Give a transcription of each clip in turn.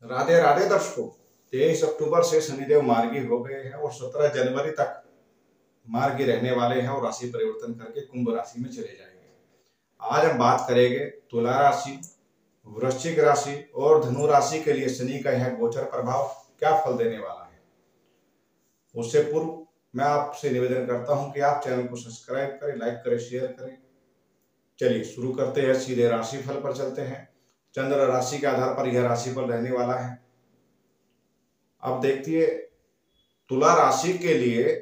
राधे राधे दर्शकों। 23 अक्टूबर से शनिदेव मार्गी हो गए हैं और 17 जनवरी तक मार्गी रहने वाले हैं और राशि परिवर्तन करके कुंभ राशि में चले जाएंगे। आज हम बात करेंगे तुला राशि, वृश्चिक राशि और धनु राशि के लिए शनि का यह गोचर प्रभाव क्या फल देने वाला है। उससे पूर्व मैं आपसे निवेदन करता हूं कि आप चैनल को सब्सक्राइब करें, लाइक करें, शेयर करें। चलिए शुरू करते हैं, सीधे राशि फल पर चलते हैं। चंद्र राशि के आधार पर यह राशिफल रहने वाला है। अब देखिए, तुला राशि के लिए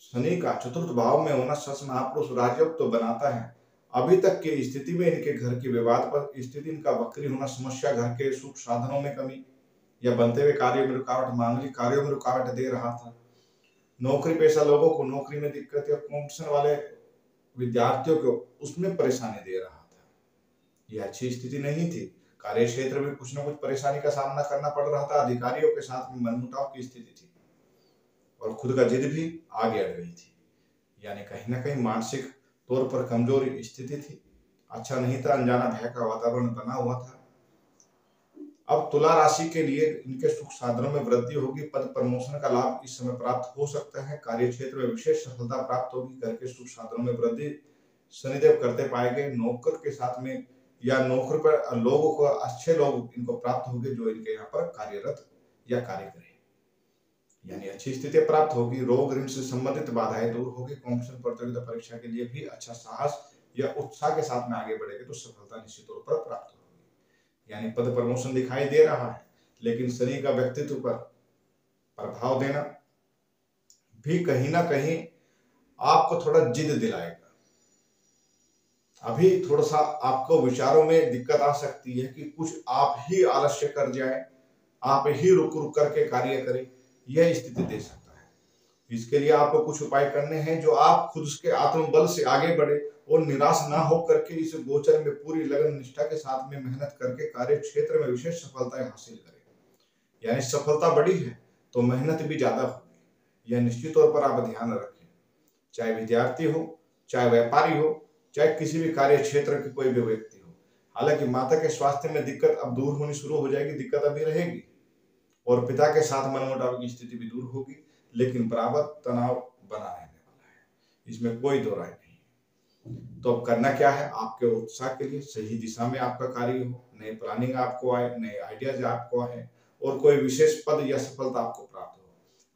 शनि का चतुर्थ भाव में होना सच महापुरुष राजयोग तो बनाता है। अभी तक की स्थिति में इनके घर की विवाद पर स्थिति, इनका वक्री होना, समस्या, घर के सुख साधनों में कमी या बनते हुए कार्यों में रुकावट, मांगलिक कार्यों में रुकावट दे रहा था। नौकरी पेशा लोगों को नौकरी में दिक्कत या कॉम्पिटिशन वाले विद्यार्थियों को उसमें परेशानी दे रहा था। यह अच्छी स्थिति नहीं थी। कार्य क्षेत्र में कुछ न कुछ परेशानी का सामना करना पड़ रहा था। अधिकारियों के साथ में मनमुटाव की स्थिति थी और खुद का जिद भी आगे अड़ गई थी। यानी कहीं ना कहीं मानसिक तौर पर कमजोर स्थिति थी। अच्छा नहीं था, अनजाना भय का वातावरण बना हुआ था। अब तुला राशि के लिए इनके सुख साधनों में वृद्धि होगी। पद प्रमोशन का लाभ इस समय प्राप्त हो सकता है। कार्य क्षेत्र में विशेष सफलता प्राप्त होगी। घर के सुख साधनों में वृद्धि शनिदेव करते पाएंगे। नौकर के साथ में या नौकरी पर लोगों को, अच्छे लोग इनको प्राप्त होंगे जो इनके यहाँ पर कार्यरत या कार्य करें। यानी अच्छी स्थिति प्राप्त होगी। रोग ऋण से संबंधित बाधाएं दूर होगी। कॉम्पिटिशन प्रतियोगिता परीक्षा के लिए भी अच्छा साहस या उत्साह के साथ में आगे बढ़ेंगे तो सफलता निश्चित तौर पर प्राप्त होगी। यानी पद प्रमोशन दिखाई दे रहा है, लेकिन शनि का व्यक्तित्व पर प्रभाव देना भी कहीं ना कहीं आपको थोड़ा जिद दिलाएगा। अभी थोड़ा सा आपको विचारों में दिक्कत आ सकती है कि कुछ आप ही आलस्य कर जाए, आप ही रुक रुक करके कार्य करें, यह स्थिति दे सकता है। इसके लिए आपको कुछ उपाय करने हैं जो आप खुद के आत्मबल से आगे बढ़े और निराश ना हो करके इस गोचर में पूरी लगन निष्ठा के साथ में मेहनत करके कार्य क्षेत्र में विशेष सफलताएं हासिल करें। यानी सफलता बड़ी है तो मेहनत भी ज्यादा होगी, यह निश्चित तौर पर आप ध्यान रखें। चाहे विद्यार्थी हो, चाहे व्यापारी हो, चाहे किसी भी कार्य क्षेत्र के कोई भी व्यक्ति हो। हालांकि माता के स्वास्थ्य में दिक्कत अब दूर होनी शुरू हो जाएगी, दिक्कत अभी रहेगी और पिता के साथ मनमुटाव की स्थिति भी दूर होगी, लेकिन बराबर तनाव बना रहने वाला है, इसमें कोई दो राय नहीं। तो अब करना क्या है, आपके उत्साह के लिए सही दिशा में आपका कार्य हो, नई प्लानिंग आपको आए, नए आइडियाज आपको आए और कोई विशेष पद या सफलता आपको प्राप्त हो।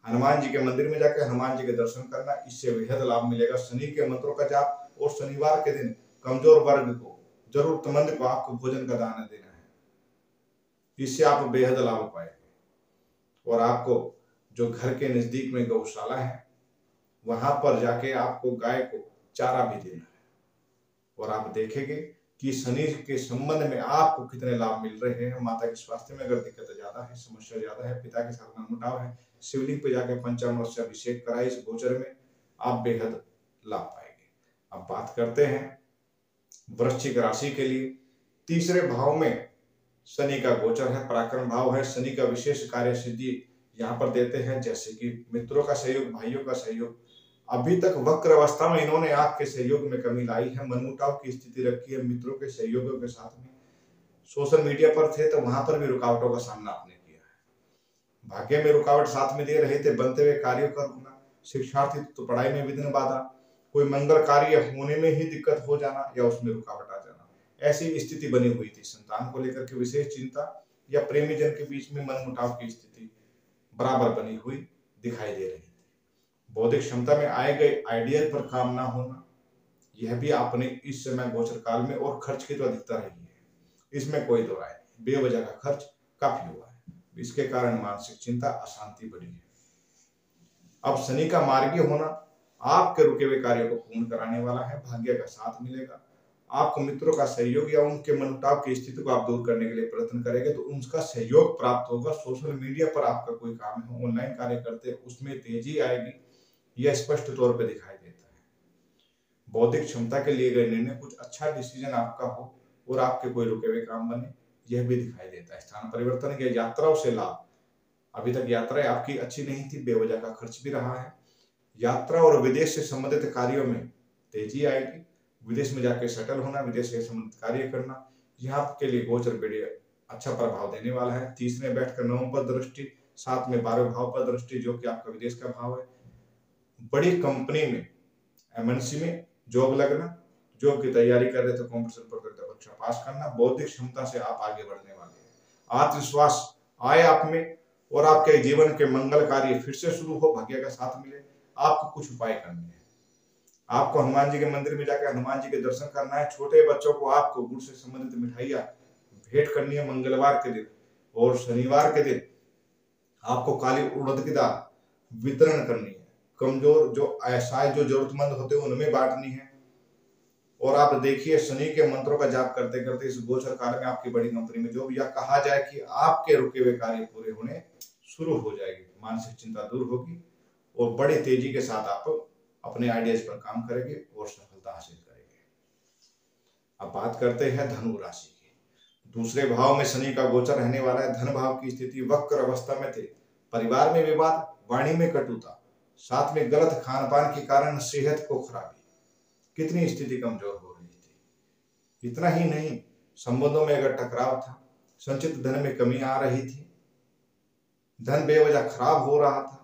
हनुमान जी के मंदिर में जाकर हनुमान जी के दर्शन करना, इससे बेहद लाभ मिलेगा। शनि के मंत्रों का जाप और शनिवार के दिन कमजोर वर्ग को, जरूरतमंद को आपको भोजन का दान देना है, इससे आप बेहद लाभ पाएंगे। और आपको जो घर के नजदीक में गौशाला है वहां पर जाके आपको गाय को चारा भी देना है और आप देखेंगे कि शनि के संबंध में आपको कितने लाभ मिल रहे हैं। माता के स्वास्थ्य में अगर दिक्कत ज्यादा है, समस्या ज्यादा है, पिता के साथ मनमुटाव है, शिवलिंग पे जाके पंचामृत से अभिषेक कराए इस गोचर में, आप बेहद लाभ पाएंगे। अब बात करते हैं वृश्चिक राशि के लिए। तीसरे भाव में शनि का गोचर है, पराक्रम भाव है। शनि का विशेष कार्य सिद्धि यहाँ पर देते हैं, जैसे कि मित्रों का सहयोग, भाइयों का सहयोग। अभी तक वक्र अवस्था में इन्होंने आपके सहयोग में कमी लाई है, मनमुटाव की स्थिति रखी है मित्रों के सहयोगों के साथ में। सोशल मीडिया पर थे तो वहां पर भी रुकावटों का सामना आपने किया है। भाग्य में रुकावट साथ में दे रहे थे, बनते हुए कार्यों का रुकना, शिक्षार्थी तो पढ़ाई में विघ्न बाधा, कोई मंगल कार्य होने में ही दिक्कत हो जाना या उसमें रुकावट आ जाना, ऐसी स्थिति बनी हुई थी। संतान को लेकर के विशेष चिंता या प्रेमी जन के बीच में मनमुटाव की स्थिति बराबर बनी हुई दिखाई दे रही थी। बौद्धिक क्षमता में आए गए आइडिया पर काम ना होना, यह भी आपने इस समय गोचर काल में, और खर्च की तो अधिकता रही है, इसमें कोई दो राय नहीं। बेवजह का खर्च काफी हुआ है, इसके कारण मानसिक चिंता, अशांति बढ़ी है। अब शनि का मार्गी होना आपके रुके हुए कार्यों को पूर्ण कराने वाला है। भाग्य का साथ मिलेगा। आपको मित्रों का सहयोग या उनके मनमुटाव की स्थिति को आप दूर करने के लिए प्रयत्न करेंगे तो उनका सहयोग प्राप्त होगा। सोशल मीडिया पर आपका कोई काम है, ऑनलाइन कार्य करते हैं, उसमें तेजी आएगी, यह स्पष्ट तौर पर दिखाई देता है। बौद्धिक क्षमता के लिए गए निर्णय, कुछ अच्छा डिसीजन आपका हो और आपके कोई रुके हुए काम बने, यह भी दिखाई देता है। स्थान परिवर्तन या यात्राओं से लाभ, अभी तक यात्राएं आपकी अच्छी नहीं थी, बेवजह का खर्च भी रहा है। यात्रा और विदेश से संबंधित कार्यों में तेजी आएगी। विदेश में जाके सेटल होना, विदेश से संबंधित कार्य करना, यहाँ के लिए गोचर बढ़िया अच्छा प्रभाव देने वाला है। तीसरे में बैठकर 9 पर दृष्टि, 7 में 12वें भाव पर दृष्टि, जो कि आपका विदेश का भाव है। बड़ी कंपनी में, एमएनसी में जॉब लगना, जॉब की तैयारी कर रहे थे, कॉम्पिटिशन प्रतियोगिता परीक्षा पास करना, बौद्धिक क्षमता से आप आगे बढ़ने वाले हैं। आत्मविश्वास आए आप में, और आपके जीवन के मंगल कार्य फिर से शुरू हो, भाग्य का साथ मिले। आपको कुछ उपाय करने हैं। आपको हनुमान जी के मंदिर में जाकर हनुमान जी के दर्शन करना है। छोटे बच्चों को आपको गुड़ से संबंधित मिठाइयाँ भेंट करनी है मंगलवार के दिन, और शनिवार के दिन आपको काली उड़द की दाल वितरण करनी है। कमजोर जो असहाय जो जरूरतमंद होते हैं उनमें बांटनी है। और आप देखिए, शनि के मंत्रों का जाप करते करते इस गोचर काल में आपकी बड़ी कंपनी में जो या कहा जाए कि आपके रुके हुए कार्य पूरे होने शुरू हो जाएगी, मानसिक चिंता दूर होगी, और बड़ी तेजी के साथ आप अपने आइडियाज पर काम करेंगे और सफलता हासिल करेंगे। अब बात करते हैं धनु राशि की। दूसरे भाव में शनि का गोचर रहने वाला है। धन भाव की स्थिति वक्र अवस्था में थे। परिवार में विवाद, वाणी में कटुता, साथ में गलत खान पान के कारण सेहत को खराबी, कितनी स्थिति कमजोर हो रही थी। इतना ही नहीं, संबंधों में अगर टकराव था, संचित धन में कमी आ रही थी, धन बेवजह खराब हो रहा था,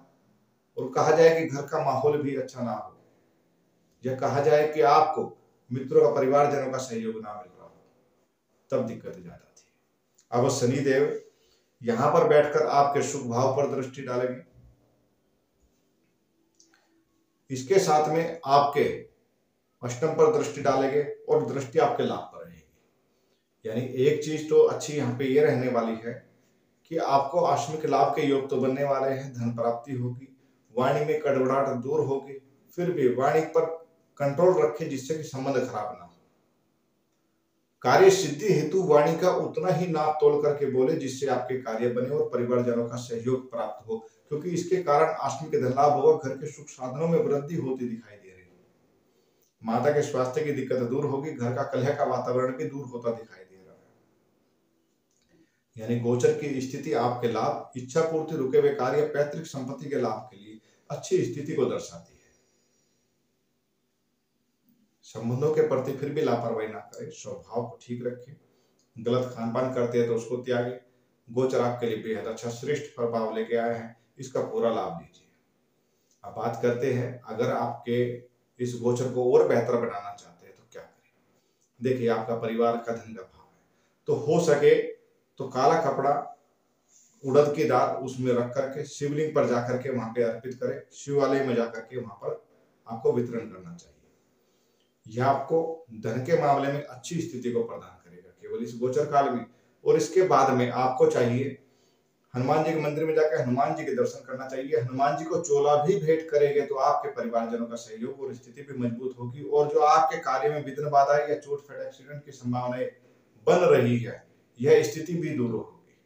और कहा जाए कि घर का माहौल भी अच्छा ना हो, या कहा जाए कि आपको मित्रों का, परिवारजनों का सहयोग ना मिल रहा हो, तब दिक्कत ज्यादा थी। अब शनिदेव यहां पर बैठकर आपके शुभ भाव पर दृष्टि डालेंगे। इसके साथ में आपके अष्टम पर दृष्टि डालेंगे, और दृष्टि आपके लाभ पर रहेगी। यानी एक चीज तो अच्छी यहाँ पे ये रहने वाली है कि आपको आकस्मिक लाभ के योग तो बनने वाले हैं, धन प्राप्ति होगी, वाणी में कड़वड़ाहट दूर होगी। फिर भी वाणी पर कंट्रोल रखें जिससे कि संबंध खराब ना हो। कार्य सिद्धि हेतु वाणी का उतना ही नाप तोल करके बोले जिससे आपके कार्य बने और परिवारजनों का सहयोग प्राप्त हो, क्योंकि इसके कारण आकस्मिक धन लाभ होगा। घर के सुख साधनों में वृद्धि होती दिखाई दे रही है। माता के स्वास्थ्य की दिक्कत दूर होगी। घर का कलह का वातावरण भी दूर होता दिखाई दे रहा है। यानी गोचर की स्थिति आपके लाभ, इच्छा पूर्ति, रुके हुए कार्य, पैतृक संपत्ति के लाभ के लिए अच्छी स्थिति को दर्शाती है। संबंधों के प्रति फिर भी लापरवाही ना करें, स्वभाव को ठीक रखें। गलत खान पान करते हैं तो उसको त्यागें। गोचर आपके लिए बेहद अच्छा श्रेष्ठ प्रभाव लेके आए हैं, इसका पूरा लाभ लीजिए। अब बात करते हैं, अगर आपके इस गोचर को और बेहतर बनाना चाहते हैं तो क्या करें। देखिए, आपका परिवार का धन का भाव है, तो हो सके तो काला कपड़ा, उड़द की दाल उसमें रख करके शिवलिंग पर जाकर के वहां पे अर्पित करें। शिवालय में जाकर के वहां पर आपको वितरण करना चाहिए। यह आपको धन के मामले में अच्छी स्थिति को प्रदान करेगा, केवल इस गोचर काल में। और इसके बाद में आपको चाहिए हनुमान जी के मंदिर में जाकर हनुमान जी के दर्शन करना चाहिए। हनुमान जी को चोला भी भेंट करेंगे तो आपके परिवारजनों का सहयोग और स्थिति भी मजबूत होगी, और जो आपके कार्य में विघ्न बाधा या चोट फट एक्सीडेंट की संभावनाएं बन रही है, यह स्थिति भी दूर होगी।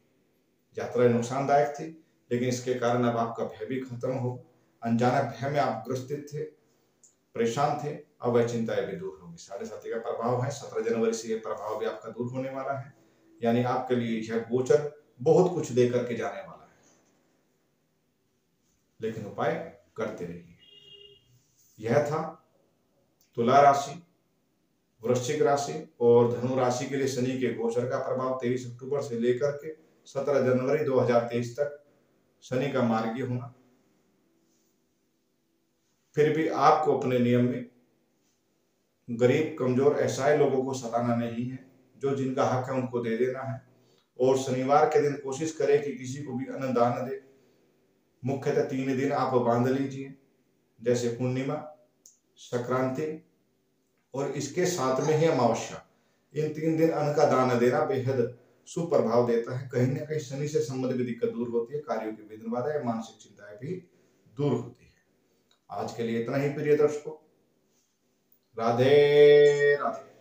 यात्रा नुकसानदायक थी, लेकिन इसके कारण अब आपका भय भी खत्म हो। अनजाने भय में आप ग्रसित थे, परेशान थे, अब वह चिंताएं भी दूर होगी। 7.5 का प्रभाव है। 17 जनवरी से यह प्रभाव भी आपका दूर होने वाला है। यानी आपके लिए यह गोचर बहुत कुछ दे करके जाने वाला है, लेकिन उपाय करते रहिए। यह था तुला राशि, वृश्चिक राशि और धनु राशि के लिए शनि के गोचर का प्रभाव। 23 अक्टूबर से लेकर के 17 जनवरी 2023 तक शनि का मार्गीय होना। फिर भी आपको अपने नियम में गरीब, कमजोर, असहाय लोगों को सताना नहीं है। जो जिनका हक है उनको दे देना है। और शनिवार के दिन कोशिश करें कि किसी को भी अन्न दान दे। मुख्यतः 3 दिन आप बांध लीजिए, जैसे पूर्णिमा, संक्रांति और इसके साथ में ही अमावस्या। इन 3 दिन अन्न का दान देना बेहद शुभ प्रभाव देता है। कहीं ना कहीं शनि से संबंधित भी दिक्कत दूर होती है, कार्यों की विघ्न बाधा या मानसिक चिंताएं भी दूर होती है। आज के लिए इतना ही प्रिय दर्शकों। राधे राधे।